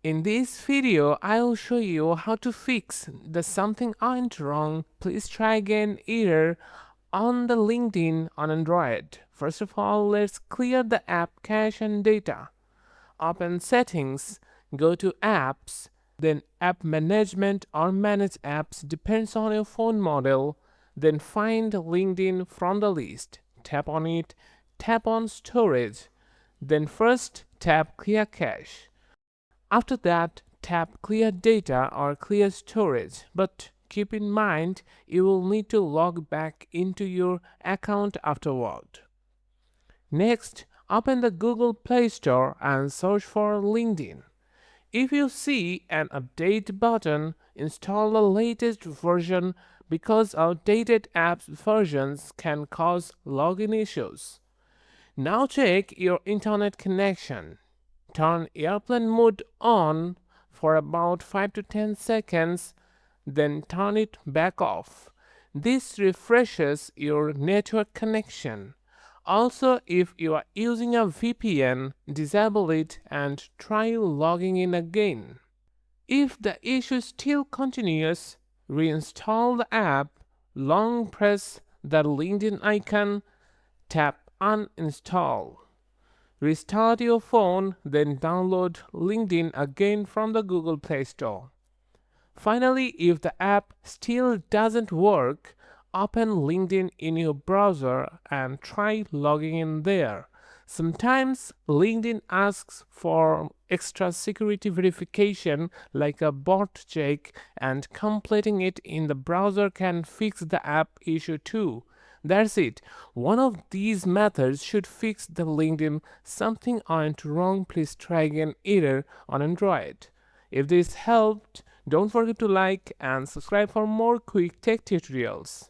In this video, I'll show you how to fix the something went wrong, please try again error on the LinkedIn on Android. First of all, let's clear the app cache and data. Open Settings, go to Apps, then App Management or Manage Apps depends on your phone model. Then find LinkedIn from the list. Tap on it, tap on Storage. Then first tap Clear Cache. After that, tap Clear Data or Clear Storage. But keep in mind, you will need to log back into your account afterward. Next, open the Google Play Store and search for LinkedIn. If you see an update button, install the latest version because outdated apps versions can cause login issues. Now check your internet connection. Turn airplane mode on for about 5 to 10 seconds, then turn it back off. This refreshes your network connection. Also, if you are using a VPN, disable it and try logging in again. If the issue still continues, reinstall the app, long press the LinkedIn icon, tap uninstall. Restart your phone, then download LinkedIn again from the Google Play Store. Finally, if the app still doesn't work, open LinkedIn in your browser and try logging in there. Sometimes LinkedIn asks for extra security verification like a bot check, and completing it in the browser can fix the app issue too. That's it. One of these methods should fix the LinkedIn something went wrong, please try again error on Android. If this helped, don't forget to like and subscribe for more quick tech tutorials.